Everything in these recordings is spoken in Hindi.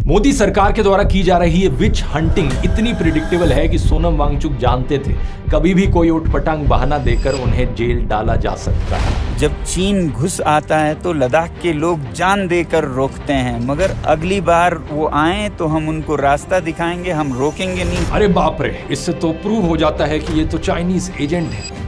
मोदी सरकार के द्वारा की जा रही ये विच हंटिंग इतनी प्रिडिक्टेबल है कि सोनम वांगचुक जानते थे कभी भी कोई उटपटांग बहाना देकर उन्हें जेल डाला जा सकता है। जब चीन घुस आता है तो लद्दाख के लोग जान देकर रोकते हैं, मगर अगली बार वो आए तो हम उनको रास्ता दिखाएंगे, हम रोकेंगे नहीं। अरे बाप रे, इससे तो प्रूव हो जाता है कि ये तो चाइनीज एजेंट है।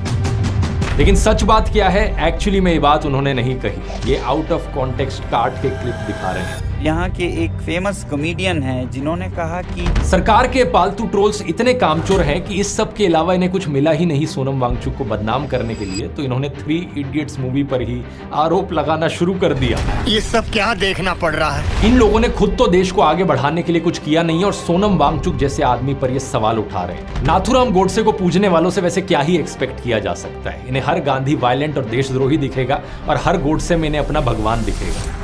लेकिन सच बात क्या है, एक्चुअली में ये बात उन्होंने नहीं कही, ये आउट ऑफ कॉन्टेक्स्ट काट के क्लिप दिखा रहे हैं। यहाँ के एक फेमस कॉमेडियन हैं जिन्होंने कहा कि सरकार के पालतू ट्रोल्स इतने कामचोर हैं कि इस सब के अलावा इन्हें कुछ मिला ही नहीं सोनम वांगचुक को बदनाम करने के लिए, तो इन्होंने 3 इडियट्स मूवी पर ही आरोप लगाना शुरू कर दिया। ये सब क्या देखना पड़ रहा है? इन लोगों ने खुद तो देश को आगे बढ़ाने के लिए कुछ किया नहीं और सोनम वांगचुक जैसे आदमी पर ये सवाल उठा रहे हैं। नाथुराम गोडसे को पूजने वालों से वैसे क्या ही एक्सपेक्ट किया जा सकता है। इन्हें हर गांधी वायलेंट और देशद्रोही दिखेगा और हर गोडसे में इन्हें अपना भगवान दिखेगा।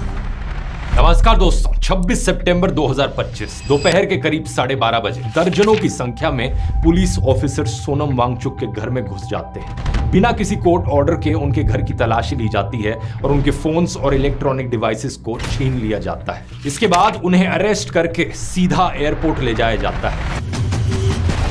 नमस्कार दोस्तों, 26 सितंबर 2025 दोपहर के करीब 12:30 बजे दर्जनों की संख्या में पुलिस ऑफिसर सोनम वांगचुक के घर में घुस जाते हैं। बिना किसी कोर्ट ऑर्डर के उनके घर की तलाशी ली जाती है और उनके फोन्स और इलेक्ट्रॉनिक डिवाइसेस को छीन लिया जाता है। इसके बाद उन्हें अरेस्ट करके सीधा एयरपोर्ट ले जाया जाता है।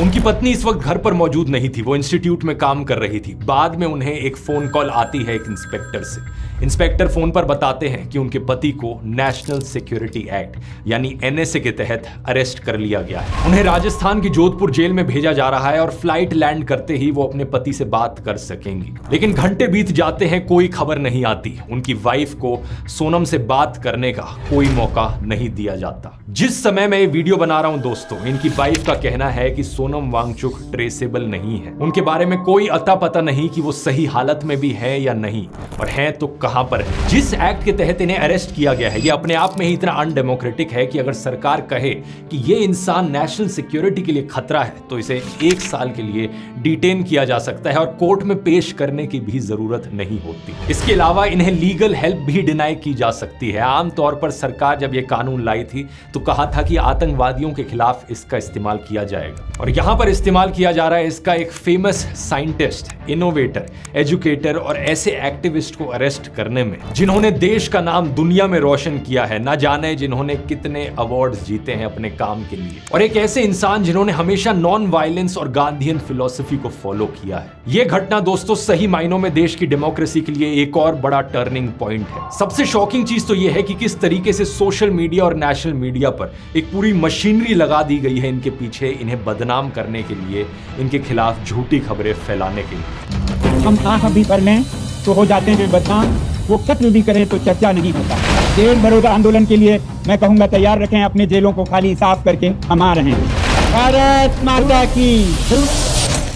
उनकी पत्नी इस वक्त घर पर मौजूद नहीं थी, वो इंस्टीट्यूट में काम कर रही थी। बाद में उन्हें एक फोन कॉल आती है एक इंस्पेक्टर से। इंस्पेक्टर फोन पर बताते हैं कि उनके पति को नेशनल सिक्योरिटी एक्ट यानी एनएसए के तहत अरेस्ट कर लिया गया है। उन्हें राजस्थान की जोधपुर जेल में भेजा जा रहा है और फ्लाइट लैंड करते ही वो अपने पति से बात कर सकेंगी। लेकिन घंटे बीत जाते हैं, कोई खबर नहीं आती। उनकी वाइफ को सोनम से बात करने का कोई मौका नहीं दिया जाता। जिस समय मैं ये वीडियो बना रहा हूं दोस्तों, इनकी वाइफ का कहना है कि सोनम वांगचुक ट्रेसेबल नहीं है। उनके बारे में कोई अता पता नहीं कि वो सही हालत में भी है या नहीं, और है तो कहां पर है। जिस एक्ट के तहत इन्हें अरेस्ट किया गया है, ये अपने आप में ही इतना अनडेमोक्रेटिक है कि अगर सरकार कहे कि ये इंसान नेशनल सिक्योरिटी के लिए खतरा है तो इसे 1 साल के लिए डिटेन किया जा सकता है और कोर्ट में पेश करने की भी जरूरत नहीं होती। इसके अलावा इन्हें लीगल हेल्प भी डिनाई की जा सकती है। आमतौर पर सरकार जब ये कानून लाई थी तो कहा था कि आतंकवादियों के खिलाफ इसका इस्तेमाल किया जाएगा, और यहां पर इस्तेमाल किया जा रहा है इसका एक फेमस साइंटिस्ट, इनोवेटर, एजुकेटर और ऐसे एक्टिविस्ट को अरेस्ट करने में जिन्होंने देश का नाम दुनिया में रोशन किया है, ना जाने जिन्होंने कितने अवार्ड्स जीते हैं अपने काम के लिए, और एक ऐसे इंसान जिन्होंने हमेशा नॉन वायलेंस और गांधीयन फिलॉसफी को फॉलो किया है। यह घटना दोस्तों सही मायनों में देश की डेमोक्रेसी के लिए एक और बड़ा टर्निंग पॉइंट है। सबसे शॉकिंग चीज तो यह है कि किस तरीके से सोशल मीडिया और नेशनल मीडिया पर एक पूरी मशीनरी लगा दी गई है इनके पीछे, इन्हें बदनाम करने के लिए, इनके खिलाफ झूठी खबरें फैलाने के लिए। हम आंख भी कर लें तो हो जाते हैं बदनाम, वो कत्ल भी करें तो चर्चा नहीं होता। जेल भरोसा आंदोलन के लिए मैं कहूंगा तैयार रखें, अपने जेलों को खाली साफ करके हम आ रहे हैं। भारत माता की।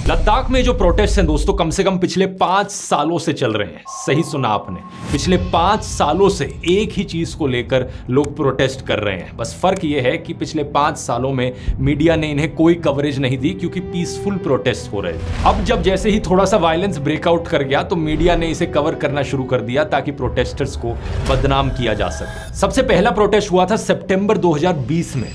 लद्दाख में जो प्रोटेस्ट हैं दोस्तों, कम से कम पिछले 5 सालों से चल रहे हैं। सही सुना आपने, पिछले 5 सालों से एक ही चीज को लेकर लोग प्रोटेस्ट कर रहे हैं। बस फर्क यह है कि पिछले 5 सालों में मीडिया ने इन्हें कोई कवरेज नहीं दी क्योंकि पीसफुल प्रोटेस्ट हो रहे थे। अब जब जैसे ही थोड़ा सा वायलेंस ब्रेकआउट कर गया तो मीडिया ने इसे कवर करना शुरू कर दिया ताकि प्रोटेस्टर्स को बदनाम किया जा सके। सबसे पहला प्रोटेस्ट हुआ था सितंबर 2020 में।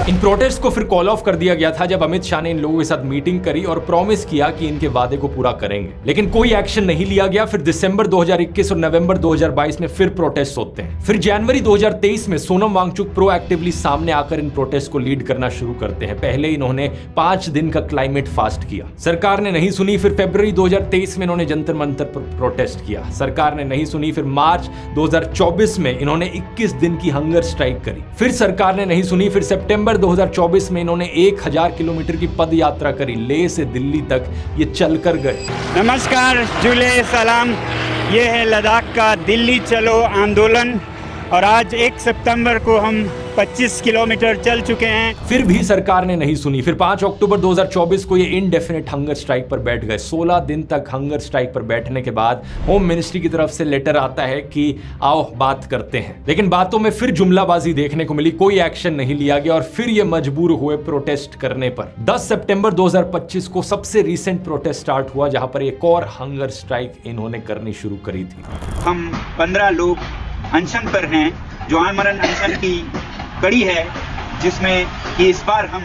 इन प्रोटेस्ट को फिर कॉल ऑफ कर दिया गया था जब अमित शाह ने इन लोगों के साथ मीटिंग करी और प्रॉमिस किया कि इनके वादे को पूरा करेंगे, लेकिन कोई एक्शन नहीं लिया गया। फिर दिसंबर 2021 और नवंबर 2022 में फिर प्रोटेस्ट होते हैं। फिर जनवरी 2023 में सोनम वांगचुक प्रोएक्टिवली सामने आकर इन प्रोटेस्ट को लीड करना शुरू करते हैं। पहले इन्होंने 5 दिन का क्लाइमेट फास्ट किया, सरकार ने नहीं सुनी। फिर फरवरी 2023 में इन्होंने जंतर मंतर पर प्रोटेस्ट किया, सरकार ने नहीं सुनी। फिर मार्च 2024 में इन्होंने 21 दिन की हंगर स्ट्राइक करी, फिर सरकार ने नहीं सुनी। फिर सितंबर 2024 में इन्होंने 1000 किलोमीटर की पद यात्रा करी, लेह से दिल्ली तक ये चलकर गए। नमस्कार, जुले सलाम। ये है लद्दाख का दिल्ली चलो आंदोलन, और आज 1 सितंबर को हम 25 किलोमीटर चल चुके हैं। फिर भी सरकार ने नहीं सुनी। फिर 5 अक्टूबर 2024 को ये इनडेफिनेट हंगर स्ट्राइक पर बैठ गए। 16 दिन तक हंगर स्ट्राइक पर बैठने के बाद होम मिनिस्ट्री की तरफ से लेटर आता है कि आओ बात करते हैं, लेकिन बातों में फिर जुमलाबाजी देखने को मिली, कोई एक्शन नहीं लिया गया और फिर ये मजबूर हुए प्रोटेस्ट करने पर। 10 सितंबर 2025 को सबसे रीसेंट प्रोटेस्ट स्टार्ट हुआ जहां पर एक और हंगर स्ट्राइक इन्होंने करनी शुरू करी थी। हम 15 लोग अनशन पर हैं, जो आमरण अनशन की कड़ी है, जिसमें कि इस बार हम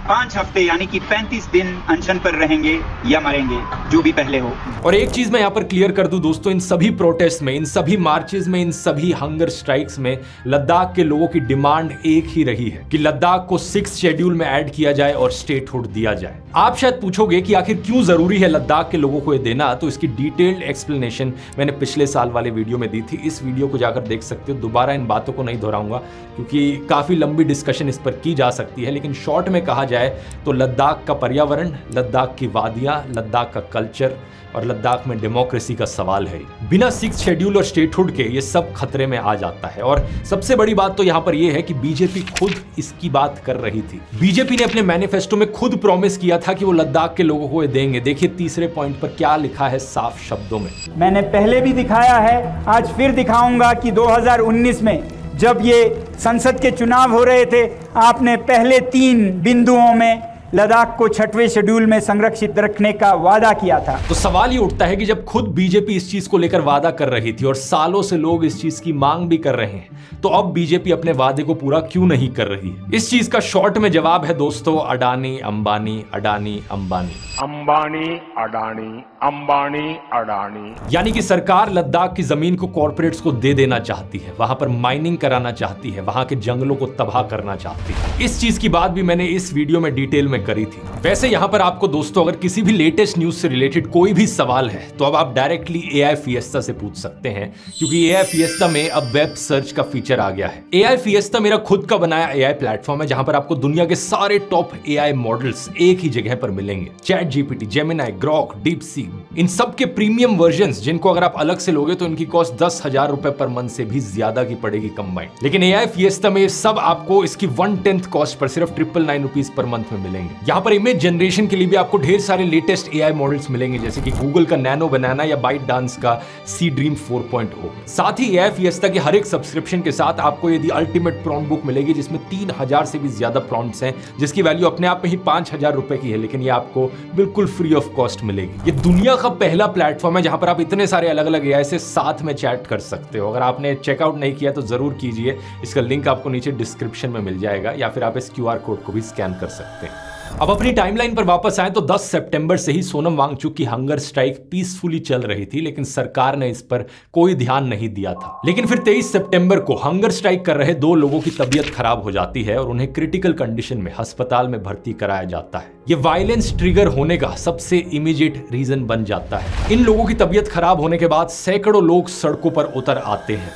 5 हफ्ते यानी कि 35 दिन अनशन पर रहेंगे या मरेंगे, जो भी पहले हो। और एक चीज मैं यहाँ पर क्लियर कर दूं दोस्तों, इन सभी प्रोटेस्ट में, इन सभी मार्चेस में, इन सभी हंगर स्ट्राइक्स में लद्दाख के लोगों की डिमांड एक ही रही है कि लद्दाख को 6th शेड्यूल में ऐड किया जाए और स्टेटहुड दिया जाए। आप शायद पूछोगे कि आखिर क्यों जरूरी है लद्दाख के लोगों को ये देना, तो इसकी डिटेल्ड एक्सप्लेनेशन मैंने पिछले साल वाले वीडियो में दी थी। इस वीडियो को जाकर देख सकते हो। दोबारा इन बातों को नहीं दोहराऊंगा क्योंकि काफी लंबी डिस्कशन इस पर की जा सकती है, लेकिन शॉर्ट में कहा जाए तो लद्दाख का पर्यावरण, लद्दाख की वादियां, लद्दाख का कल्चर और लद्दाख में डेमोक्रेसी का सवाल है। बिना 6th शेड्यूल और स्टेटहुड के ये सब खतरे में आ जाता है। और सबसे बड़ी बात तो यहाँ पर यह है कि बीजेपी खुद इसकी बात कर रही थी। बीजेपी ने अपने मैनिफेस्टो में खुद प्रॉमिस किया था कि वो लद्दाख के लोगों को ये देंगे। देखिए तीसरे पॉइंट पर क्या लिखा है साफ शब्दों में। मैंने पहले भी दिखाया है, आज फिर दिखाऊंगा कि 2019 में जब ये संसद के चुनाव हो रहे थे, आपने पहले 3 बिंदुओं में लद्दाख को 6वें शेड्यूल में संरक्षित रखने का वादा किया था। तो सवाल ये उठता है कि जब खुद बीजेपी इस चीज को लेकर वादा कर रही थी और सालों से लोग इस चीज की मांग भी कर रहे हैं, तो अब बीजेपी अपने वादे को पूरा क्यों नहीं कर रही है? इस चीज का शॉर्ट में जवाब है दोस्तों, अडानी अंबानी, अडानी अंबानी, अंबानी अडानी, अंबानी अडानी। यानी कि सरकार लद्दाख की जमीन को कॉर्पोरेट्स को दे देना चाहती है, वहां पर माइनिंग कराना चाहती है, वहां के जंगलों को तबाह करना चाहती है। इस चीज की बात भी मैंने इस वीडियो में डिटेल में करी थी। वैसे यहां पर आपको दोस्तों अगर किसी भी लेटेस्ट न्यूज से रिलेटेड कोई भी सवाल है तो अब आप डायरेक्टली AI फिएस्टा से पूछ सकते हैं, क्योंकि AI फिएस्टा में अब वेब सर्च का फीचर आ गया है। AI फिएस्टा मेरा खुद का बनाया AI प्लेटफॉर्म है जहां पर आपको दुनिया के सारे टॉप AI मॉडल्स एक ही जगह पर मिलेंगे। ChatGPT, Gemini, Grok, DeepSeek, इन सब के प्रीमियम वर्जन्स, जिनको अगर आप अलग से लोगे तो इनकी कॉस्ट 10,000 रुपए पर मंथ से भी ज्यादा की पड़ेगी कंबाइंड। लेकिन AI फिएस्टा में सब आपको इसकी 1/10 कॉस्ट पर सिर्फ 999 रुपीज पर मंथ में मिलेंगे। यहाँ पर इमेज जनरेशन के लिए भी आपको ढेर सारे लेटेस्ट AI मॉडल्स मिलेंगे, जैसे कि गूगल का नैनो बनाना या ByteDance का Seedream 4.0। साथ ही AI फिएस्टा के हर एक सब्सक्रिप्शन के साथ आपको ये अल्टीमेट प्रॉम्प्ट बुक मिलेगी, जिसमें 3000 से भी ज्यादा प्रॉम्प्ट्स हैं, जिसकी वैल्यू अपने आप में ही 5000 रुपए की है, लेकिन ये आपको बिल्कुल फ्री ऑफ कॉस्ट मिलेगी। ये दुनिया का पहला प्लेटफॉर्म है जहां पर आप इतने सारे अलग अलग AI से साथ में चैट कर सकते हो। अगर आपने चेकआउट नहीं किया तो जरूर कीजिए, इसका लिंक आपको नीचे डिस्क्रिप्शन में मिल जाएगा, या फिर आप इस QR कोड को भी स्कैन कर सकते हैं। अब अपनी टाइमलाइन पर वापस आए तो 10 सितंबर से ही सोनम वांगचुक की हंगर स्ट्राइक पीसफुली चल रही थी, लेकिन सरकार ने इस पर कोई ध्यान नहीं दिया था। लेकिन फिर 23 सितंबर को हंगर स्ट्राइक कर रहे 2 लोगों की तबीयत खराब हो जाती है और उन्हें क्रिटिकल कंडीशन में अस्पताल में भर्ती कराया जाता है। ये वायलेंस ट्रिगर होने का सबसे इमीडिएट रीजन बन जाता है। इन लोगों की तबीयत खराब होने के बाद सैकड़ों लोग सड़कों पर उतर आते हैं।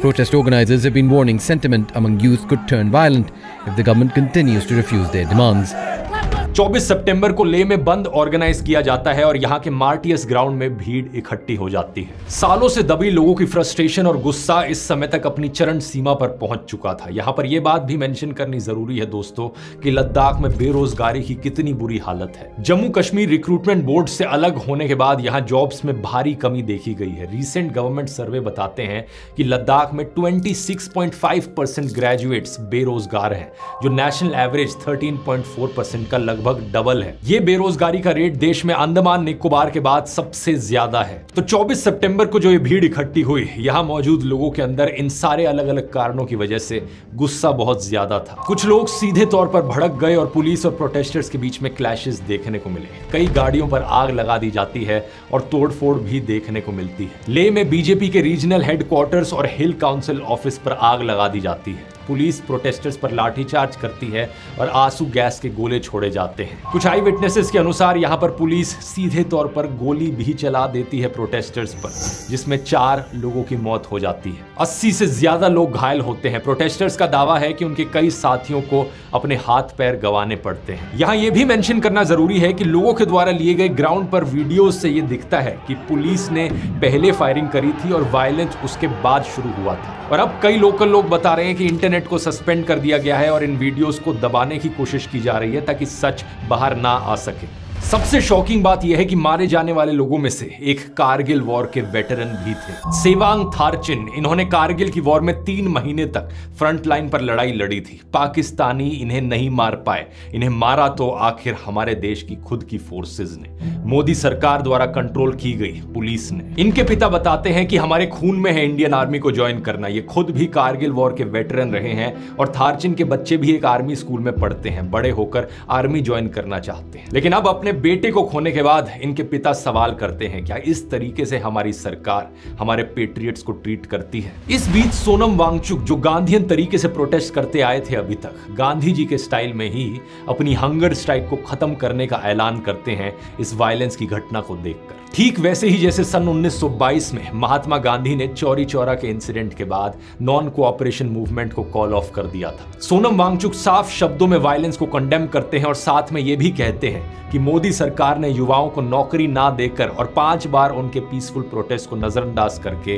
Protest organizers have been warning sentiment among youth could turn violent if the government continues to refuse their demands. 24 सितंबर को लेह में बंद ऑर्गेनाइज किया जाता है और यहाँ के मार्टियस ग्राउंड में भीड़ इकट्ठी हो जाती है। सालों से दबी लोगों की फ्रस्ट्रेशन और गुस्सा इस समय तक अपनी चरम सीमा पर पहुंच चुका था। यहाँ पर यह बात भी मेंशन करनी जरूरी है दोस्तों कि लद्दाख में बेरोजगारी की कितनी बुरी हालत है। जम्मू कश्मीर रिक्रूटमेंट बोर्ड से अलग होने के बाद यहाँ जॉब्स में भारी कमी देखी गई है। रिसेंट गवर्नमेंट सर्वे बताते हैं कि लद्दाख में 26.5% ग्रेजुएट्स बेरोजगार हैं, जो नेशनल एवरेज 13.4% का लगभग डबल है। ये बेरोजगारी का रेट देश में अंडमान निकोबार के बाद सबसे ज्यादा है। तो 24 सितंबर को जो ये भीड़ इकट्ठी हुई, यहाँ मौजूद लोगों के अंदर इन सारे अलग अलग कारणों की वजह से गुस्सा बहुत ज्यादा था। कुछ लोग सीधे तौर पर भड़क गए और पुलिस और प्रोटेस्टर्स के बीच में क्लैशेस देखने को मिले। कई गाड़ियों पर आग लगा दी जाती है और तोड़फोड़ भी देखने को मिलती है। लेह में बीजेपी के रीजनल हेडक्वार्टर्स और हिल काउंसिल ऑफिस पर आग लगा दी जाती है। पुलिस प्रोटेस्टर्स पर लाठीचार्ज करती है और आंसू गैस के गोले छोड़े जाते हैं। कुछ आई विटनेसेस के अनुसार यहाँ पर पुलिस सीधे तौर पर गोली भी चला देती है प्रोटेस्टर्स पर, जिसमें 4 लोगों की मौत हो जाती है। 80 से ज्यादा लोग घायल होते हैं। प्रोटेस्टर्स का दावा है कि उनके कई साथियों को अपने हाथ पैर गंवाने पड़ते हैं। यहाँ यह भी मेंशन करना जरूरी है कि लोगों के द्वारा लिए गए ग्राउंड पर वीडियोज से यह दिखता है कि पुलिस ने पहले फायरिंग करी थी और वायलेंस उसके बाद शुरू हुआ था। और अब कई लोकल लोग बता रहे हैं कि इंटरनेट को सस्पेंड कर दिया गया है और इन वीडियोस को दबाने की कोशिश की जा रही है ताकि सच बाहर ना आ सके। सबसे शॉकिंग बात यह है कि मारे जाने वाले लोगों में से एक कारगिल वॉर के वेटरन भी थे, सेवांग थारचिन। इन्होंने कारगिल की वॉर में 3 महीने तक फ्रंट लाइन पर लड़ाई लड़ी थी। पाकिस्तानी इन्हें नहीं मार पाए, इन्हें मारा तो आखिर हमारे देश की खुद की फोर्सेज ने, मोदी सरकार द्वारा कंट्रोल की गई पुलिस ने। इनके पिता बताते हैं कि हमारे खून में है इंडियन आर्मी को ज्वाइन करना। ये खुद भी कारगिल वॉर के वेटरन रहे हैं और थारचिन के बच्चे भी एक आर्मी स्कूल में पढ़ते हैं, बड़े होकर आर्मी ज्वाइन करना चाहते हैं। लेकिन अब अपने बेटे को खोने के बाद इनके पिता सवाल करते हैं, क्या इस तरीके से हमारी सरकार हमारे पेट्रियट्स को ट्रीट करती है? इस बीच सोनम वांगचुक, जो गांधीयन तरीके से प्रोटेस्ट करते आए थे अभी तक, गांधी जी के स्टाइल में ही अपनी हंगर स्ट्राइक को खत्म करने का ऐलान करते हैं इस वायलेंस की घटना को देखकर। ठीक वैसे ही जैसे सन 1922 में महात्मा गांधी ने चौरी चौरा के इंसिडेंट के बाद नॉन कोऑपरेशन मूवमेंट को कॉल ऑफ कर दिया था। सोनम वांगचुक साफ शब्दों में वायलेंस को कंडेम करते हैं और साथ में यह भी कहते हैं कि मोदी सरकार ने युवाओं को नौकरी ना देकर और 5 बार उनके पीसफुल प्रोटेस्ट को नजरअंदाज करके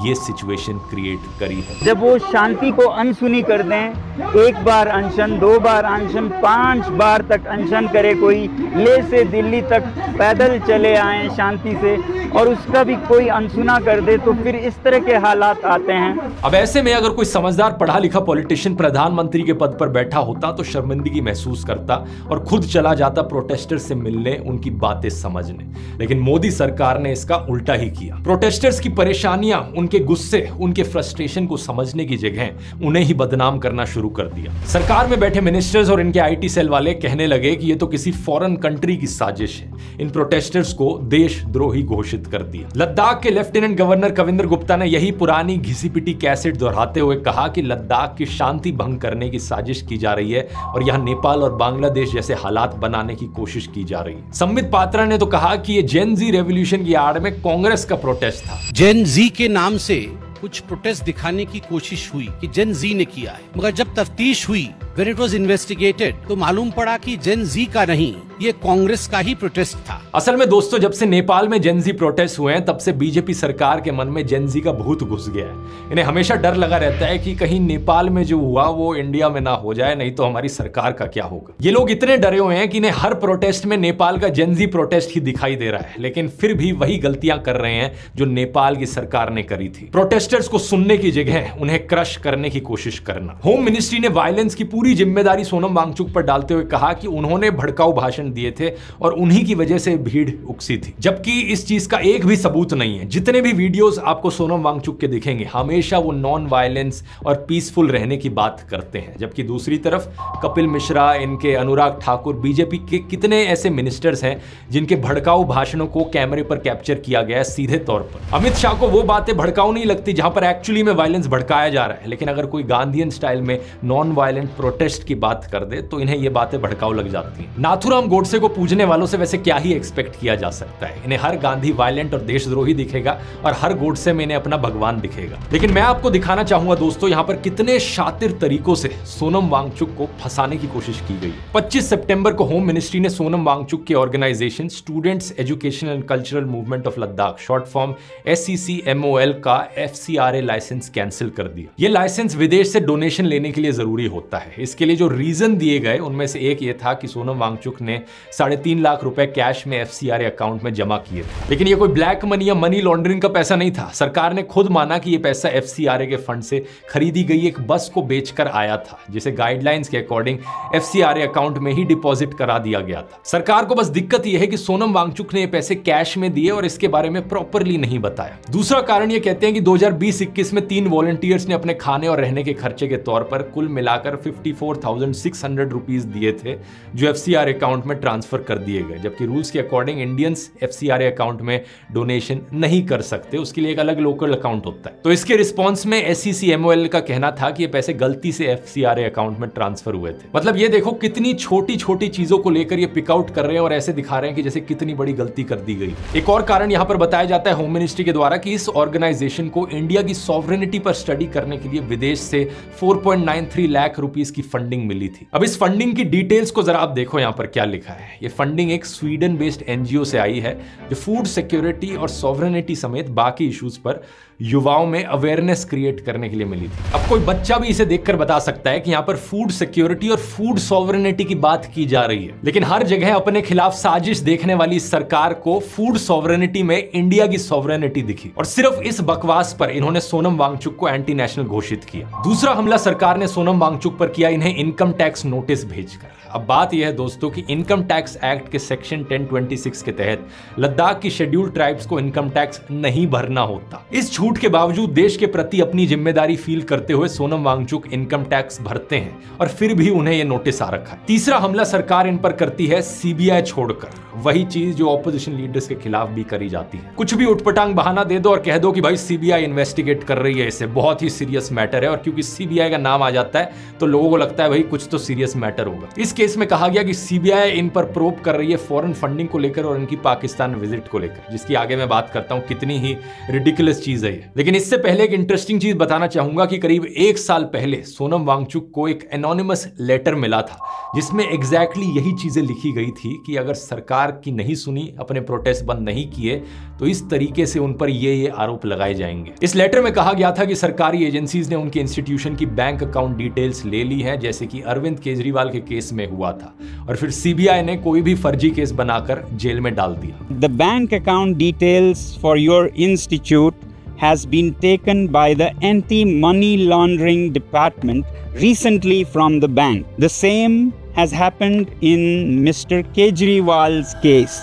ये सिचुएशन क्रिएट करी है। जब वो शांति को अनसुनी कर दें, 1 बार अनशन, 2 बार अनशन, 5 बार तक अनशन करे कोई, ले से दिल्ली तक पैदल चले आए शांति से, और उसका भी कोई अनसुना कर दे, तो फिर इस तरह के हालात आते हैं। अब ऐसे में अगर कोई समझदार पढ़ा लिखा पॉलिटिशियन प्रधानमंत्री के पद पर बैठा होता तो शर्मिंदगी महसूस करता और खुद चला जाता प्रोटेस्टर्स से मिलने, उनकी बातें समझने। लेकिन मोदी सरकार ने इसका उल्टा ही किया। प्रोटेस्टर्स की परेशानियां, उनके गुस्से, उनके फ्रस्ट्रेशन को समझने की जगह उन्हें ही बदनाम करना शुरू कर दिया। सरकार में बैठे मिनिस्टर्स और इनके आईटी सेल वाले कहने लगे कि ये तो किसी फॉरेन कंट्री की साजिश है। इन प्रोटेस्टर्स को देशद्रोही घोषित कर दिया। लद्दाख के लेफ्टिनेंट गवर्नर कविंदर गुप्ता ने यही पुरानी घिसी पिटी कैसेट दोहराते हुए कहा कि लद्दाख की शांति भंग करने की साजिश की जा रही है और यहां नेपाल और बांग्लादेश जैसे हालात बनाने की कोशिश की जा रही है। संबित पात्रा ने तो कहा कि ये जेन जी रेवोल्यूशन की आड़ में कांग्रेस का प्रोटेस्ट था। जेन जी के नाम से कुछ प्रोटेस्ट दिखाने की कोशिश हुई कि जेन जी ने किया है, मगर जब तफ्तीश हुई, when it was investigated, तो मालूम पड़ा कि जेन जी का नहीं, ये कांग्रेस का ही प्रोटेस्ट था। असल में दोस्तों, जब से नेपाल में जेन जी प्रोटेस्ट हुए हैं, तब से बीजेपी सरकार के मन में जेन जी का भूत घुस गया है। इन्हें हमेशा डर लगा रहता है कि कहीं नेपाल में जो हुआ वो इंडिया में ना हो जाए, नहीं तो हमारी सरकार का क्या होगा। ये लोग इतने डरे हुए हैं कि इन्हें हर प्रोटेस्ट में नेपाल का जेन जी प्रोटेस्ट ही दिखाई दे रहा है, लेकिन फिर भी वही गलतियां कर रहे हैं जो नेपाल की सरकार ने करी थी। प्रोटेस्टर्स को सुनने की जगह उन्हें क्रश करने की कोशिश करना। होम मिनिस्ट्री ने वायलेंस की पूरी जिम्मेदारी सोनम वांगचुक पर डालते हुए कहा कि उन्होंने भड़काऊ भाषण दिए थे और उन्हीं की वजह से भीड़ उकसी थी, जबकि इस चीज का एक भी सबूत नहीं है। जितने भी वीडियोस आपको सोनम वांगचुक के दिखेंगे, हमेशा वो नॉन वायलेंस और पीसफुल रहने की बात करते हैं, जबकि दूसरी तरफ कपिल मिश्रा, इनके अनुराग ठाकुर, बीजेपी के कितने ऐसे मिनिस्टर्स हैं जिनके भड़काऊ भाषणों को कैमरे पर कैप्चर किया गया है सीधे तौर पर। अमित शाह को वो बातें भड़काऊ नहीं लगती जहां पर एक्चुअली में वायलेंस भड़काया जा रहा है, लेकिन अगर कोई गांधीयन स्टाइल में नॉन वायलेंट प्रोटेस्ट की बात कर दे तो इन्हें ये बातें भड़काऊ लग जाती हैं। नाथूराम गोडसे को पूजने वालों से वैसे क्या ही एक्सपेक्ट किया जा सकता है। इन्हें हर गांधी वायलेंट और देशद्रोही दिखेगा और हर गोडसे में इन्हें अपना भगवान दिखेगा। लेकिन मैं आपको दिखाना चाहूंगा दोस्तों, यहां पर कितने शातिर तरीकों से सोनम वांगचुक को फंसाने की कोशिश की गई। 25 सितंबर को होम मिनिस्ट्री ने सोनम वांगचुक के organisation students education and cultural movement of Ladakh, short form SCCMOL का FCRA लाइसेंस कैंसिल कर दिया। यह लाइसेंस विदेश से डोनेशन लेने के लिए जरूरी होता है। इसके लिए जो रीजन दिए गए उनमें से एक ये था कि सोनम वांगचुक ने 3.5 लाख रुपए कैश में FCRA अकाउंट में जमा किए थे। लेकिन ये कोई ब्लैक मनी या मनी लॉन्ड्रिंग का पैसा नहीं था। सरकार ने खुद माना कि ये पैसा FCRA के फंड से खरीदी गई एक बस को बेचकर आया था, जिसे गाइडलाइंस के अकॉर्डिंग FCRA अकाउंट में ही डिपॉजिट करा दिया गया था। सरकार को बस दिक्कत यह है कि सोनम वांगचुक ने ये पैसे कैश में दिए और इसके बारे में प्रॉपरली नहीं बताया। दूसरा कारण ये कहते हैं कि 2020-21 में 3 वॉलंटियर्स ने अपने खाने और रहने के खर्चे के तौर पर कुल मिलाकर 54,600 रुपीस दिए थे, जो FCRA अकाउंट में ट्रांसफर कर दिए गए, जबकि रूल्स के अकॉर्डिंग इंडियंस FCRA अकाउंट में डोनेशन नहीं कर सकते, उसके लिए एक अलग लोकल अकाउंट होता है। तो इसके रिस्पॉन्स में SCCMOL का कहना था कि ये पैसे गलती से FCRA अकाउंट में ट्रांसफर हुए थे। मतलब ये देखो कितनी छोटी छोटी चीजों को लेकर ये पिकआउट कर रहे हैं और ऐसे दिखा रहे हैं कि जैसे कितनी बड़ी गलती कर दी गई। एक और कारण यहां पर बताया जाता है होम मिनिस्ट्री के द्वारा कि इस ऑर्गेनाइजेशन को इंडिया की सॉवरेनिटी पर स्टडी करने के लिए विदेश से 4.93 लाख रुपीस की फंडिंग मिली थी। अब इस फंडिंग की डिटेल्स को जरा आप देखो यहाँ पर क्या लिखा है। ये फंडिंग एक स्वीडन बेस्ड एनजीओ से आई है जो फूड सिक्योरिटी और सॉवरेनिटी समेत बाकी इश्यूज पर युवाओं में अवेयरनेस क्रिएट करने के लिए मिली थी। अब कोई बच्चा भी इसे देखकर बता सकता है कि यहाँ पर फूड सिक्योरिटी और फूड सॉवरेनिटी की बात की जा रही है, लेकिन हर जगह अपने खिलाफ साजिश देखने वाली सरकार को फूड सॉवरेनिटी में इंडिया की सॉवरेनिटी दिखी और सिर्फ इस बकवास पर इन्होंने सोनम वांगचुक को एंटी नेशनल घोषित किया। दूसरा हमला सरकार ने सोनम वांगचुक पर किया इन्हें इनकम टैक्स नोटिस भेजकर। अब बात यह है दोस्तों कि इनकम टैक्स एक्ट के सेक्शन 1026 के तहत लद्दाख की शेड्यूल्ड ट्राइब्स को इनकम टैक्स नहीं भरना होता। इस छूट के बावजूद देश के प्रति अपनी जिम्मेदारी फील करते हुए सोनम वांगचुक इनकम टैक्स भरते हैं और फिर भी उन्हें यह नोटिस आ रखा है। तीसरा हमला सरकार इन पर करती है सीबीआई छोड़कर, वही चीज जो ऑपोजिशन लीडर्स के खिलाफ भी करी जाती है। कुछ भी उटपटांग बहाना दे दो और कह दो कि भाई सीबीआई इन्वेस्टिगेट कर रही है, इसे बहुत ही सीरियस मैटर है, और क्योंकि सीबीआई का नाम आ जाता है तो लोगों को लगता है भाई कुछ तो सीरियस मैटर होगा। इस केस में कहा गया कि सीबीआई इन पर प्रोब कर रही है फॉरेन फंडिंग को लेकर और इनकी पाकिस्तान विजिट को लेकर, जिसकी आगे मैं बात करता हूं कितनी ही रिडिकुलस चीज है ये। लेकिन इससे पहले एक इंटरेस्टिंग चीज बताना चाहूंगा कि करीब 1 साल पहले सोनम वांगचुक को एक एनोनिमस लेटर मिला था जिसमें एग्जैक्टली यही चीजें लिखी गई थी कि अगर सरकार की नहीं सुनी, अपने प्रोटेस्ट बंद नहीं किए तो इस तरीके से उन पर ये आरोप लगाए जाएंगे। इस लेटर में कहा गया था कि सरकारी एजेंसीज ने उनके इंस्टीट्यूशन की बैंक अकाउंट डिटेल्स ले ली हैं, जैसे कि अरविंद केजरीवाल के केस में हुआ था, और फिर सीबीआई ने कोई भी फर्जी केस बनाकर जेल में डाल दिया। The bank account details for your institute has been taken by the anti-money laundering department recently from the bank. The same has happened in Mr. Kejriwal's case.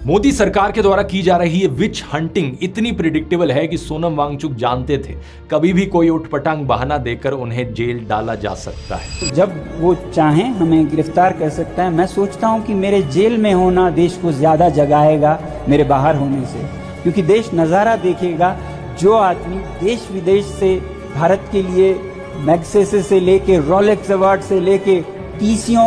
Modi सरकार के द्वारा की जा रही है विच हंटिंग इतनी प्रिडिक्टेबल है कि सोनम वांगचुक जानते थे कभी भी कोई उटपटांग बहाना देकर उन्हें जेल डाला जा सकता है। जब वो चाहें हमें गिरफ्तार कर सकता है। मैं सोचता हूँ कि मेरे जेल में होना देश को ज्यादा जगाएगा मेरे बाहर होने से, क्योंकि देश नज़ारा देखेगा। जो आदमी देश विदेश से भारत के लिए मैग्सेसे से लेके रोलेक्स अवार्ड से लेके टीसीओ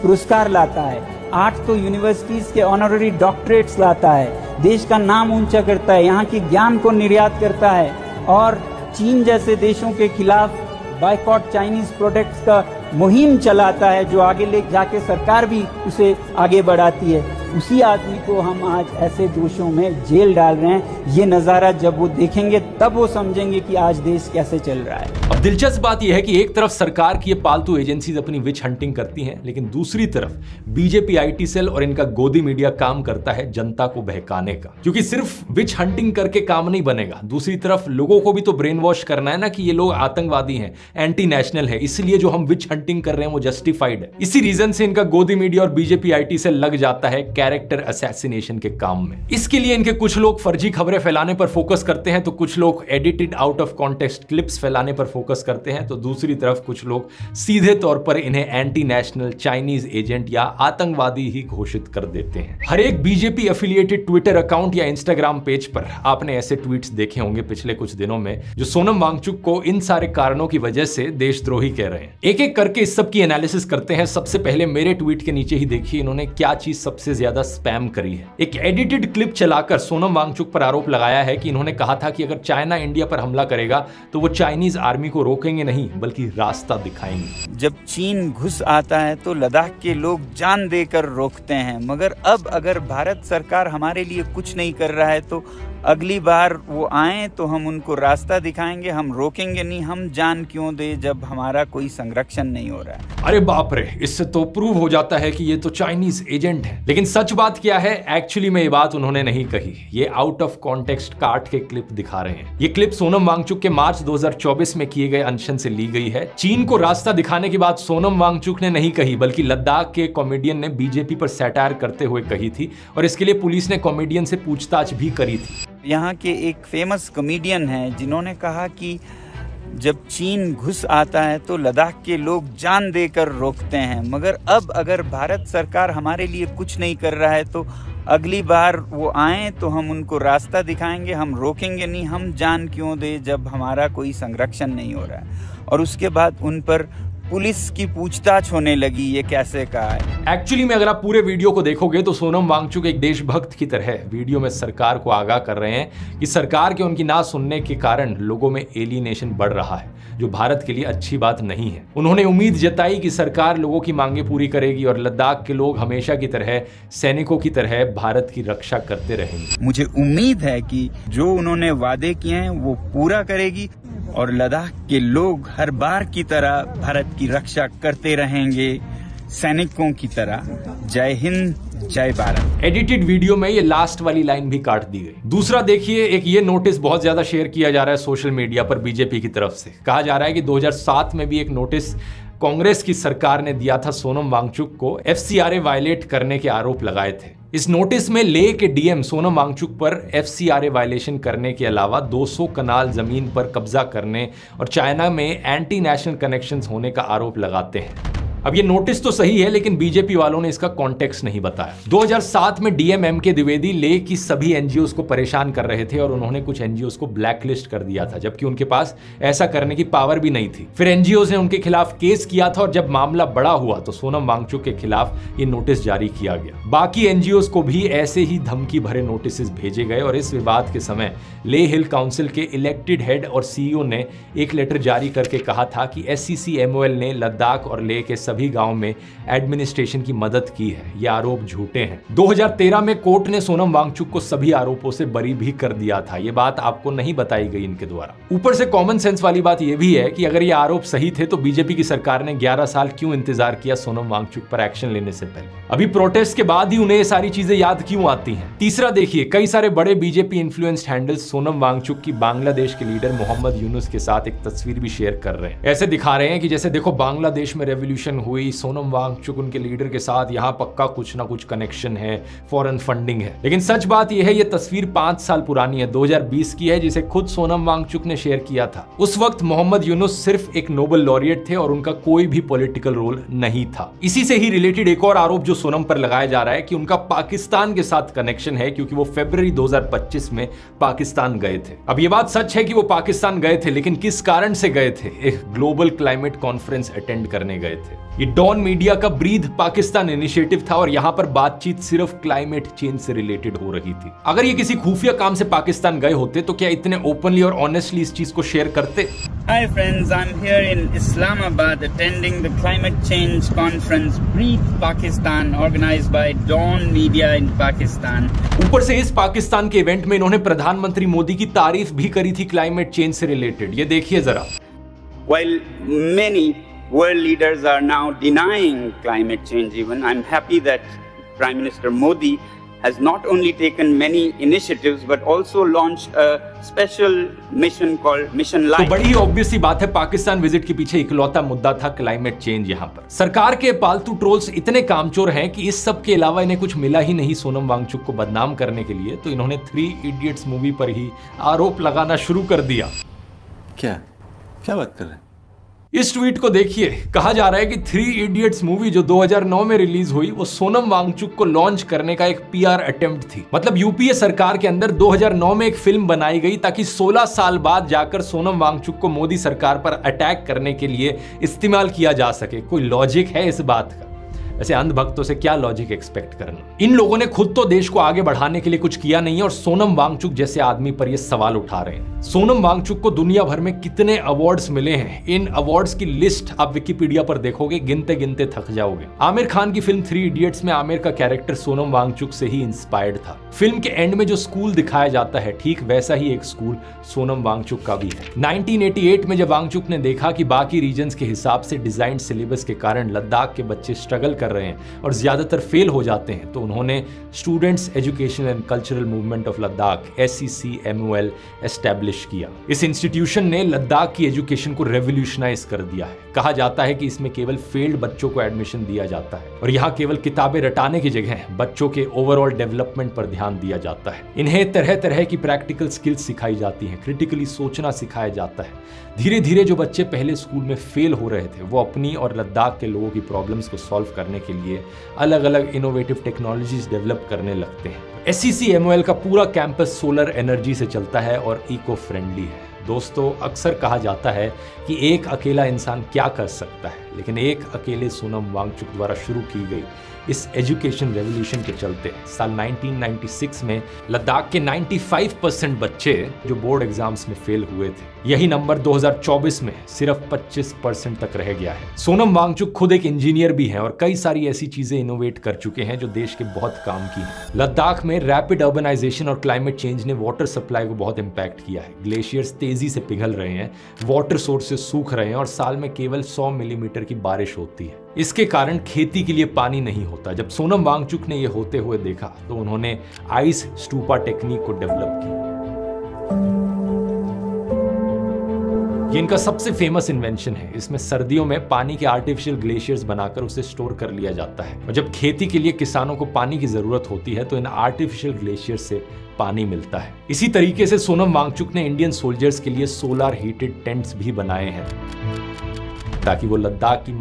पुरस्कार लाता है, 8 तो यूनिवर्सिटीज के ऑनररी डॉक्टरेट्स लाता है, देश का नाम ऊंचा करता है, यहाँ के ज्ञान को निर्यात करता है और चीन जैसे देशों के खिलाफ बायकॉट चाइनीज प्रोडक्ट्स का मुहिम चलाता है, जो आगे ले जाके सरकार भी उसे आगे बढ़ाती है, उसी आदमी को हम आज ऐसे दोषों में जेल डाल रहे हैं। ये नज़ारा जब वो देखेंगे तब वो समझेंगे कि आज देश कैसे चल रहा है। अब दिलचस्प बात यह है कि एक तरफ सरकार की ये पालतू एजेंसीज अपनी विच हंटिंग करती हैं, लेकिन दूसरी तरफ बीजेपी आईटी सेल और इनका गोदी मीडिया काम करता है जनता को बहकाने का, क्योंकि सिर्फ विच हंटिंग करके काम नहीं बनेगा। दूसरी तरफ लोगों को भी तो ब्रेन वॉश करना है ना कि ये लोग आतंकवादी हैं, एंटी नेशनल है, इसलिए जो हम विच हंटिंग कर रहे हैं वो जस्टिफाइड है। इसी रीजन से इनका गोदी मीडिया और बीजेपी आईटी सेल लग जाता है कैरेक्टर असैसिनेशन के काम में। इसके लिए इनके कुछ लोग फर्जी खबरें फैलाने पर फोकस करते हैं, तो कुछ लोग edited out of context clips फैलाने पर फोकस करते हैं, तो दूसरी तरफ कुछ लोग सीधे तौर पर इन्हें एंटी नेशनल, चाइनीज एजेंट या आतंकवादी ही घोषित कर देते हैं। हर एक बीजेपी एफिलिएटेड ट्विटर अकाउंट या इंस्टाग्राम पेज पर आपने ऐसे ट्वीट्स देखे होंगे पिछले कुछ दिनों में जो सोनम वांगचुक को इन सारे कारणों की वजह से देशद्रोही कह रहे हैं। एक एक करके इस सब की एनालिसिस करते हैं। सबसे पहले मेरे ट्वीट के नीचे ही देखिए इन्होंने क्या चीज सबसे ज्यादा स्पैम करी है। एक एडिटेड क्लिप चलाकर सोनम वांगचुक पर आरोप लगाया है कि इन्होंने कहा था कि अगर चाइना इंडिया पर हमला करेगा तो वो चाइनीज आर्मी को रोकेंगे नहीं बल्कि रास्ता दिखाएंगे। जब चीन घुस आता है तो लद्दाख के लोग जान देकर रोकते हैं, मगर अब अगर भारत सरकार हमारे लिए कुछ नहीं कर रहा है तो अगली बार वो आए तो हम उनको रास्ता दिखाएंगे, हम रोकेंगे नहीं। हम जान क्यों दे जब हमारा कोई संरक्षण नहीं हो रहा है। अरे बाप रे, इससे तो प्रूव हो जाता है कि ये तो चाइनीज एजेंट है। लेकिन सच बात क्या है, एक्चुअली में ये बात उन्होंने नहीं कही, ये आउट ऑफ कॉन्टेक्स्ट काट के क्लिप दिखा रहे हैं। ये क्लिप सोनम वांगचुक के मार्च 2024 में किए गए अनशन से ली गई है। चीन को रास्ता दिखाने की बात सोनम वांगचुक ने नहीं कही बल्कि लद्दाख के कॉमेडियन ने बीजेपी पर सैटायर करते हुए कही थी, और इसके लिए पुलिस ने कॉमेडियन से पूछताछ भी करी थी। यहाँ के एक फेमस कॉमेडियन हैं जिन्होंने कहा कि जब चीन घुस आता है तो लद्दाख के लोग जान देकर रोकते हैं, मगर अब अगर भारत सरकार हमारे लिए कुछ नहीं कर रहा है तो अगली बार वो आए तो हम उनको रास्ता दिखाएंगे, हम रोकेंगे नहीं। हम जान क्यों दे जब हमारा कोई संरक्षण नहीं हो रहा है। और उसके बाद उन पर पुलिस की पूछताछ होने लगी, ये कैसे कहा है? एक्चुअली में अगर आप पूरे वीडियो को देखोगे तो सोनम वांगचुक एक देशभक्त की तरह वीडियो में सरकार को आगाह कर रहे हैं कि सरकार के उनकी ना सुनने के कारण लोगों में एलिनेशन बढ़ रहा है, जो भारत के लिए अच्छी बात नहीं है। उन्होंने उम्मीद जताई कि सरकार लोगों की मांगे पूरी करेगी और लद्दाख के लोग हमेशा की तरह सैनिकों की तरह भारत की रक्षा करते रहेंगे। मुझे उम्मीद है कि जो उन्होंने वादे किए हैं वो पूरा करेगी और लद्दाख के लोग हर बार की तरह भारत की रक्षा करते रहेंगे सैनिकों की तरह। जय हिंद, जय भारत। एडिटेड वीडियो में ये लास्ट वाली लाइन भी काट दी गई। दूसरा देखिए, एक ये नोटिस बहुत ज्यादा शेयर किया जा रहा है सोशल मीडिया पर बीजेपी की तरफ से। कहा जा रहा है कि 2007 में भी एक नोटिस कांग्रेस की सरकार ने दिया था सोनम वांगचुक को FCRA वायलेट करने के आरोप लगाए थे। इस नोटिस में लेह के डीएम सोनम वांगचुक पर FCRA वायलेशन करने के अलावा 200 कनाल जमीन पर कब्जा करने और चाइना में एंटी नेशनल कनेक्शंस होने का आरोप लगाते हैं। अब ये नोटिस तो सही है, लेकिन बीजेपी वालों ने इसका कॉन्टेक्स्ट नहीं बताया। 2007 में डीएम MK द्विवेदी लेह की सभी एनजीओस को परेशान कर रहे थे और उन्होंने कुछ एनजीओस को ब्लैकलिस्ट कर दिया था, जबकि उनके पास ऐसा करने की पावर भी नहीं थी। फिर एनजीओस ने उनके खिलाफ केस किया था और जब मामला बड़ा हुआ तो सोनम वांगचुक के खिलाफ ये नोटिस जारी किया गया। बाकी एनजीओस को भी ऐसे ही धमकी भरे नोटिस भेजे गए और इस विवाद के समय लेह हिल काउंसिल के इलेक्टेड हेड और CEO ने एक लेटर जारी करके कहा था कि SCC-MOL ने लद्दाख और लेह के सभी गांव में एडमिनिस्ट्रेशन की मदद की है। ये आरोप झूठे हैं। 2013 में कोर्ट ने सोनम वांगचुक को सभी आरोपों से बरी भी कर दिया था। ये बात आपको नहीं बताई गई इनके द्वारा। ऊपर से कॉमन सेंस वाली बात यह भी है कि अगर ये आरोप सही थे तो बीजेपी की सरकार ने 11 साल क्यों इंतजार किया सोनम वांगचुक पर एक्शन लेने से पहले? अभी प्रोटेस्ट के बाद ही उन्हें ये सारी चीजें याद क्यों आती हैं? तीसरा देखिए, कई सारे बड़े BJP influenced handles Sonam Wangchuk की बांग्लादेश के लीडर मोहम्मद यूनुस के साथ एक तस्वीर भी शेयर कर रहे हैं। ऐसे दिखा रहे हैं कि जैसे देखो बांग्लादेश में रेवोल्यूशन हुई, सोनम वांगचुक उनके लीडर के साथ यहाँ पक्का कुछ ना कुछ कनेक्शन है, फॉरेन फंडिंग है। लेकिन सच बात यह है, ये तस्वीर 5 साल पुरानी है, 2020 की है, जिसे खुद सोनम वांगचुक ने शेयर किया था। उस वक्त मोहम्मद यूनुस सिर्फ एक नोबेल लॉरिएट थे और उनका कोई भी पॉलिटिकल रोल नहीं था। इसी से ही रिलेटेड एक और आरोप जो सोनम पर लगाया जा रहा है कि उनका पाकिस्तान के साथ कनेक्शन है, क्योंकि वो फरवरी 2025 में पाकिस्तान गए थे। अब ये बात सच है कि वो पाकिस्तान गए थे, लेकिन किस कारण से गए थे? एक ग्लोबल क्लाइमेट कॉन्फ्रेंस अटेंड करने गए थे। ये डॉन मीडिया का ब्रीथ पाकिस्तान इनिशिएटिव था और यहां पर बातचीत सिर्फ क्लाइमेट चेंज से रिलेटेड हो रही थी। अगर ये किसी खुफिया काम से पाकिस्तान गए होते तो क्या इतने ओपनली और ऑनेस्टली इस चीज को शेयर करते? Hi friends, I'm here in Islamabad attending the climate change conference Breathe Pakistan organized by Dawn Media in Pakistan. ऊपर से इस पाकिस्तान के इवेंट में इन्होंने प्रधानमंत्री मोदी की तारीफ भी करी थी क्लाइमेट चेंज से रिलेटेड। ये देखिए जरा। While many world leaders are now denying climate change even, I'm happy that Prime Minister Modi has not only taken many initiatives but also launched a special mission called Mission Life. तो बड़ी ही ऑब्वियस सी बात है, पाकिस्तान विजिट के पीछे इकलौता मुद्दा था क्लाइमेट चेंज। यहाँ पर सरकार के पालतू ट्रोल्स इतने कामचोर हैं कि इस सब के अलावा इन्हें कुछ मिला ही नहीं सोनम वांगचुक को बदनाम करने के लिए, तो इन्होंने 3 इडियट्स मूवी पर ही आरोप लगाना शुरू कर दिया। क्या बात कर रहे हैं? इस ट्वीट को देखिए। कहा जा रहा है कि 3 इडियट्स मूवी जो 2009 में रिलीज हुई वो सोनम वांगचुक को लॉन्च करने का एक PR अटेम्प्ट थी। मतलब यूपीए सरकार के अंदर 2009 में एक फिल्म बनाई गई ताकि 16 साल बाद जाकर सोनम वांगचुक को मोदी सरकार पर अटैक करने के लिए इस्तेमाल किया जा सके। कोई लॉजिक है इस बात का? ऐसे अंधभक्तों से क्या लॉजिक एक्सपेक्ट करना? इन लोगों ने खुद तो देश को आगे बढ़ाने के लिए कुछ किया नहीं है और सोनम वांगचुक जैसे आदमी पर ये सवाल उठा रहे हैं। सोनम वांगचुक को दुनिया भर में कितने अवार्ड्स मिले हैं, इन अवार्ड्स की लिस्ट आप विकिपीडिया पर देखोगे, गिनते गिनते थक जाओगे। आमिर खान की फिल्म 3 इडियट्स में आमिर का कैरेक्टर सोनम वांगचुक से ही इंस्पायर्ड था। फिल्म के एंड में जो स्कूल दिखाया जाता है, ठीक वैसा ही एक स्कूल सोनम वांगचुक का भी है। 1988 में जब वांगचुक ने देखा कि बाकी रीजन्स के हिसाब से डिजाइन सिलेबस के कारण लद्दाख के बच्चे स्ट्रगल कर रहे हैं और ज्यादातर फेल हो जाते हैं, तो उन्होंने students educational and cultural movement of Ladakh SCC-MOL establish किया। इस इंस्टीट्यूशन ने लद्दाख की एजुकेशन को रेवोल्यूशनाइज कर दिया है। कहा जाता है कि इसमें केवल फेल्ड बच्चों को एडमिशन दिया जाता है और यहाँ केवल किताबें रटाने की जगह बच्चों के ओवरऑल डेवलपमेंट पर ध्यान दिया जाता है। इन्हें तरह तरह की प्रैक्टिकल स्किल्स सिखाई जाती हैं, क्रिटिकली सोचना सिखाया जाता है। धीरे धीरे जो बच्चे पहले स्कूल में फेल हो रहे थे वो अपनी और लद्दाख के लोगों की प्रॉब्लम्स को सॉल्व करने के लिए अलग अलग इनोवेटिव टेक्नोलॉजीज डेवलप करने लगते हैं। SCCMOL का पूरा कैंपस सोलर एनर्जी से चलता है और इको फ्रेंडली है। दोस्तों, अक्सर कहा जाता है कि एक अकेला इंसान क्या कर सकता है, लेकिन एक अकेले सोनम वांगचुक द्वारा शुरू की गई इस एजुकेशन रेवोल्यूशन के चलते साल 1996 में लद्दाख के 95% बच्चे जो बोर्ड एग्जाम्स में फेल हुए थे, यही नंबर 2024 में सिर्फ 25% तक रह गया है। सोनम वांगचुक खुद एक इंजीनियर भी हैं और कई सारी ऐसी चीजें इनोवेट कर चुके हैं जो देश के बहुत काम की हैं। लद्दाख में रैपिड अर्बनाइजेशन और क्लाइमेट चेंज ने वाटर सप्लाई को बहुत इंपैक्ट किया है। ग्लेशियर्स तेजी से पिघल रहे हैं, वाटर सोर्सेज सूख रहे हैं और साल में केवल 100 मिलीमीटर की बारिश होती है। इसके कारण खेती के लिए पानी नहीं होता। जब सोनम वांगचुक ने यह होते हुए देखा तो उन्होंने आइस स्टूपा टेक्निक को डेवलप किया। ये इनका सबसे फेमस इन्वेंशन है। इसमें सर्दियों में पानी के आर्टिफिशियल ग्लेशियर्स बनाकर उसे स्टोर कर लिया जाता है और जब खेती के लिए किसानों को पानी की जरूरत होती है तो इन आर्टिफिशियल ग्लेशियर्स से पानी मिलता है। इसी तरीके से सोनम वांगचुक ने इंडियन सोल्जर्स के लिए सोलर हीटेड टेंट्स भी बनाए हैं ताकि वो लद्दाख की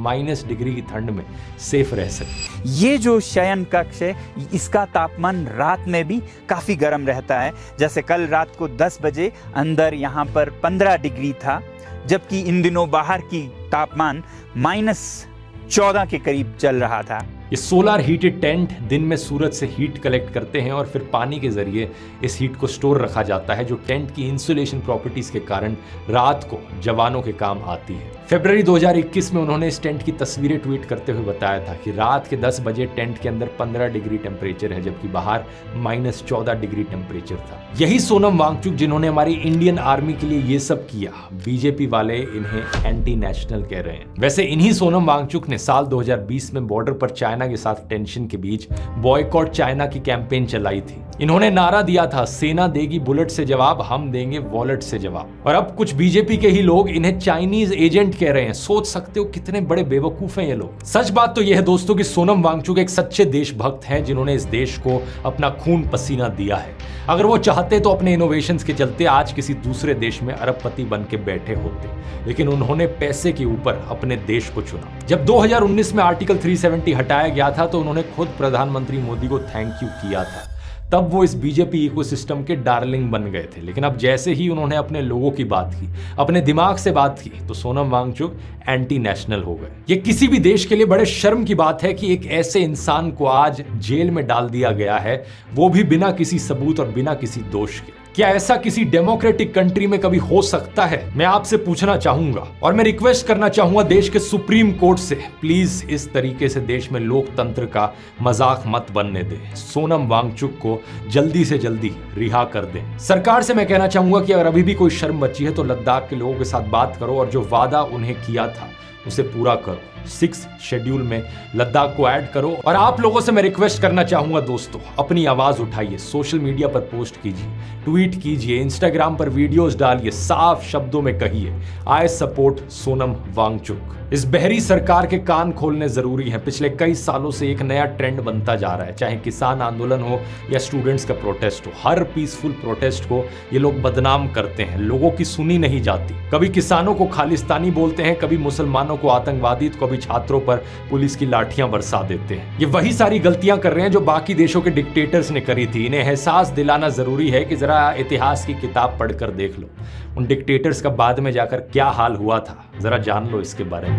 -डिग्री की ठंड में सेफ रह सके। ये जो शयन कक्ष है, इसका तापमान रात में भी काफी गर्म रहता है। जैसे कल रात को 10 बजे अंदर यहाँ पर 15 डिग्री था, जबकि इन दिनों बाहर की तापमान -14 के करीब चल रहा था। ये सोलर हीटेड टेंट दिन में सूरज से हीट कलेक्ट करते हैं और फिर पानी के जरिए इस हीट को स्टोर रखा जाता है, जो टेंट की इंसुलेशन प्रॉपर्टीज के कारण रात को जवानों के काम आती है। फरवरी 2021 में उन्होंने इस टेंट की तस्वीरें ट्वीट करते हुए बताया था कि रात के 10 बजे टेंट के अंदर 15 डिग्री टेम्परेचर है, जबकि बाहर -14 डिग्री टेम्परेचर था। यही सोनम वांगचुक जिन्होंने हमारी इंडियन आर्मी के लिए ये सब किया, बीजेपी वाले इन्हें एंटी नेशनल कह रहे हैं। वैसे इन्हीं सोनम वांगचुक ने साल 2020 में बॉर्डर पर चाइना के साथ टेंशन के बीच बॉयकॉट चाइना की कैंपेन चलाई थी। इन्होंने नारा दिया था, सेना देगी बुलेट से जवाब, हम देंगे वॉलेट से जवाब। और अब कुछ बीजेपी के ही लोग इन्हें चाइनीज एजेंट कह रहे हैं। सोच सकते हो कितने बड़े बेवकूफ हैं ये लोग। सच बात तो यह है दोस्तों कि सोनम वांगचुक एक सच्चे देशभक्त हैं जिन्होंने इस देश को अपना खून पसीना दिया है। अगर वो चाहते तो अपने इनोवेशंस के चलते आज किसी दूसरे देश में अरबपति बन के बैठे होते, लेकिन उन्होंने पैसे के ऊपर अपने देश को चुना। जब 2019 में आर्टिकल 370 हटाया गया था तो उन्होंने खुद प्रधानमंत्री मोदी को थैंक यू किया था। तब वो इस बीजेपी इकोसिस्टम के डार्लिंग बन गए थे, लेकिन अब जैसे ही उन्होंने अपने लोगों की बात की, अपने दिमाग से बात की, तो सोनम वांगचुक एंटी नेशनल हो गए। ये किसी भी देश के लिए बड़े शर्म की बात है कि एक ऐसे इंसान को आज जेल में डाल दिया गया है, वो भी बिना किसी सबूत और बिना किसी दोष के। क्या ऐसा किसी डेमोक्रेटिक कंट्री में कभी हो सकता है? मैं आपसे पूछना चाहूंगा और मैं रिक्वेस्ट करना चाहूंगा देश के सुप्रीम कोर्ट से, प्लीज इस तरीके से देश में लोकतंत्र का मजाक मत बनने दें। सोनम वांगचुक को जल्दी से जल्दी रिहा कर दें। सरकार से मैं कहना चाहूंगा कि अगर अभी भी कोई शर्म बची है तो लद्दाख के लोगों के साथ बात करो और जो वादा उन्हें किया था उसे पूरा करो। 6 शेड्यूल में लद्दाख को ऐड करो। और आप लोगों से मैं रिक्वेस्ट करना चाहूंगा दोस्तों, अपनी आवाज उठाइए, सोशल मीडिया पर पोस्ट कीजिए, ट्वीट कीजिए, इंस्टाग्राम पर वीडियोस डालिए, साफ शब्दों में कहिए, आई सपोर्ट सोनम वांगचुक। इस बहरी सरकार के कान खोलने जरूरी हैं। पिछले कई सालों से एक नया ट्रेंड बनता जा रहा है, चाहे किसान आंदोलन हो या स्टूडेंट्स का प्रोटेस्ट हो। हर पीसफुल प्रोटेस्ट को ये लोग बदनाम करते हैं, लोगों की सुनी नहीं जाती। कभी किसानों को खालिस्तानी बोलते हैं, कभी मुसलमानों को आतंकवादी, तो कभी छात्रों पर पुलिस की लाठियां बरसा देते हैं। ये वही सारी गलतियां कर रहे हैं जो बाकी देशों के डिक्टेटर्स ने करी थी। इन्हें एहसास दिलाना जरूरी है कि जरा इतिहास की किताब पढ़कर देख लो, उन डिक्टेटर्स का बाद में जाकर क्या हाल हुआ था, जरा जान लो इसके बारे में।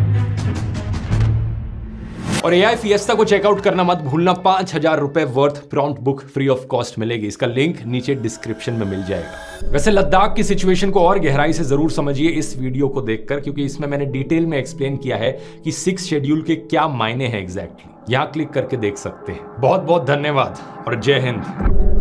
और AI फिएस्टा को चेकआउट करना मत भूलना। 5000 रुपए worth prompt book free of cost मिलेगी। इसका लिंक नीचे डिस्क्रिप्शन में मिल जाएगा। वैसे लद्दाख की सिचुएशन को और गहराई से जरूर समझिए इस वीडियो को देखकर, क्योंकि इसमें मैंने डिटेल में एक्सप्लेन किया है कि 6 शेड्यूल के क्या मायने हैं एग्जैक्टली। यहां क्लिक करके देख सकते हैं। बहुत बहुत धन्यवाद और जय हिंद।